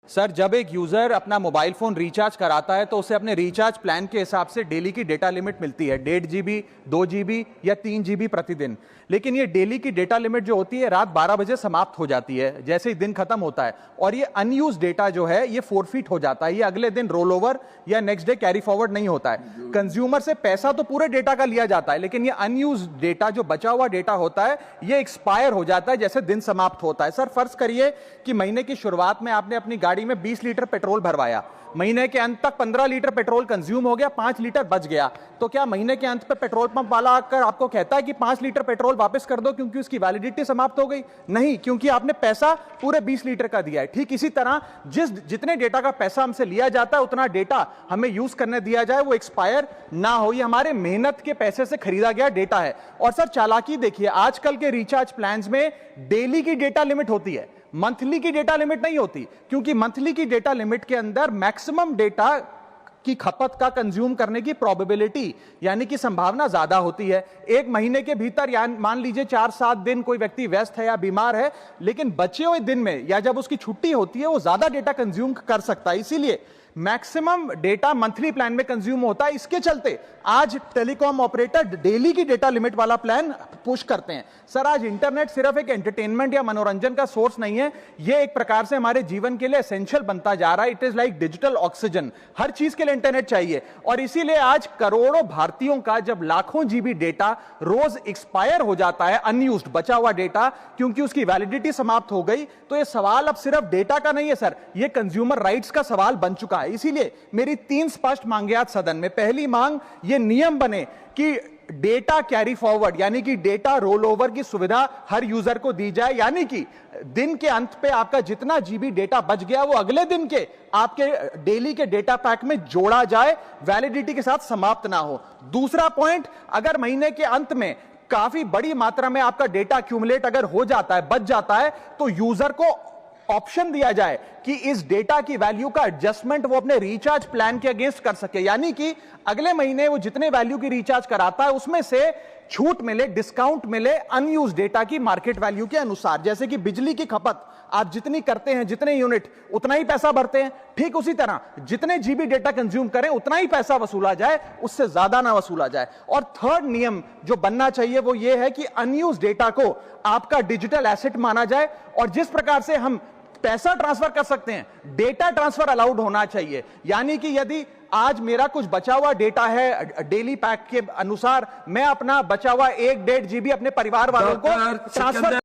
Sir, जब एक user अपना मोबाइल फोन रिचार्ज कराता है तो उसे अपने रिचार्ज प्लान के हिसाब से डेली की डेटा लिमिट मिलती है, 1.5 GB, 2 GB या 3 GB प्रतिदिन। लेकिन ये डेली की डेटा लिमिट जो होती है रात 12 बजे समाप्त हो जाती है, जैसे ही दिन खत्म होता है, और ये अनयूज डेटा जो है ये फोरफिट हो जाता है, ये अगले दिन रोल ओवर या नेक्स्ट डे कैरी फॉरवर्ड नहीं होता है। कंज्यूमर से पैसा तो पूरे डेटा का लिया जाता है, लेकिन ये अनयूज डेटा, जो बचा हुआ डेटा होता है, ये एक्सपायर हो जाता है जैसे दिन समाप्त होता है। सर, फर्ज करिए कि महीने की शुरुआत में आपने अपनी गाड़ी में 20 लीटर पेट्रोल भरवाया, महीने के अंत तक 15 लीटर पेट्रोल कंज्यूम हो गया, 5 लीटर बच गया, तो क्या महीने के अंत पे पेट्रोल पंप वाला आकर आपको कहता है कि 5 लीटर पेट्रोल वापस कर दो क्योंकि उसकी वैलिडिटी समाप्त हो गई? नहीं, क्योंकि आपने पैसा पूरे 20 लीटर का दिया है। ठीक इसी तरह जितने डेटा का पैसा हमसे लिया जाता है उतना डेटा हमें यूज करने दिया जाए, वो एक्सपायर ना हो। ये हमारे मेहनत के पैसे से खरीदा गया डेटा है। और सर, चालाकी देखिए, आजकल के रिचार्ज प्लान्स में डेली की डेटा लिमिट होती है, मंथली की डेटा लिमिट नहीं होती, क्योंकि मंथली की डेटा लिमिट के अंदर मैक्सिमम डेटा की खपत का कंज्यूम करने की प्रोबेबिलिटी यानी कि संभावना ज्यादा होती है। एक महीने के भीतर या मान लीजिए 4-7 दिन कोई व्यक्ति व्यस्त है या बीमार है, लेकिन बचे हुए दिन में या जब उसकी छुट्टी होती है वो ज्यादा डेटा कंज्यूम कर सकता है। इसीलिए मैक्सिमम डेटा मंथली प्लान में कंज्यूम होता है। इसके चलते आज टेलीकॉम ऑपरेटर डेली की डेटा लिमिट वाला प्लान पुश करते हैं। सर, आज इंटरनेट सिर्फ एक एंटरटेनमेंट या मनोरंजन का सोर्स नहीं है, ये एक प्रकार से हमारे जीवन के लिए एसेंशियल बनता जा रहा है। It is like digital oxygen. हर चीज के लिए इंटरनेट चाहिए, और इसीलिए आज करोड़ों भारतीयों का जब लाखों जीबी डेटा रोज एक्सपायर हो जाता है, अनयूज्ड बचा हुआ डेटा, क्योंकि उसकी वैलिडिटी समाप्त हो गई, तो ये सवाल अब सिर्फ डेटा का नहीं है सर, ये कंज्यूमर राइट्स का सवाल बन चुका है। इसीलिए मेरी 3 स्पष्ट मांगे आज सदन में। पहली मांग, ये नियम बने कि डेटा कैरी फॉरवर्ड यानी कि डेटा रोल ओवर की सुविधा हर यूजर को दी जाए, यानी कि दिन के अंत पे आपका जितना जीबी डेटा बच गया वो अगले दिन के आपके डेली के डेटा पैक में जोड़ा जाए, वैलिडिटी के साथ समाप्त ना हो। दूसरा पॉइंट, अगर महीने के अंत में काफी बड़ी मात्रा में आपका डेटा एक्यूमुलेट अगर हो जाता है, बच जाता है, तो यूजर को ऑप्शन दिया जाए कि इस डेटा की वैल्यू का एडजस्टमेंट वो अपने रिचार्ज प्लान के अगेंस्ट कर सके, यानी कि अगले महीने वो जितने वैल्यू की रिचार्ज कराता है उसमें से छूट मिले, डिस्काउंट मिले अनयूज डेटा की मार्केट वैल्यू के अनुसार। जैसे कि बिजली की खपत आप जितनी करते हैं, जितने यूनिट, उतना ही पैसा भरते हैं, ठीक उसी तरह जितने जीबी डेटा कंज्यूम करें उतना ही पैसा वसूला जाए, उससे ज्यादा ना वसूला जाए। और थर्ड नियम जो बनना चाहिए वो ये है कि अनयूज डेटा को आपका डिजिटल एसेट माना जाए, और जिस प्रकार से हम पैसा ट्रांसफर कर सकते हैं, डेटा ट्रांसफर अलाउड होना चाहिए। यानी कि यदि आज मेरा कुछ बचा हुआ डेटा है डेली पैक के अनुसार, मैं अपना बचा हुआ 1-1.5 GB अपने परिवार वालों को ट्रांसफर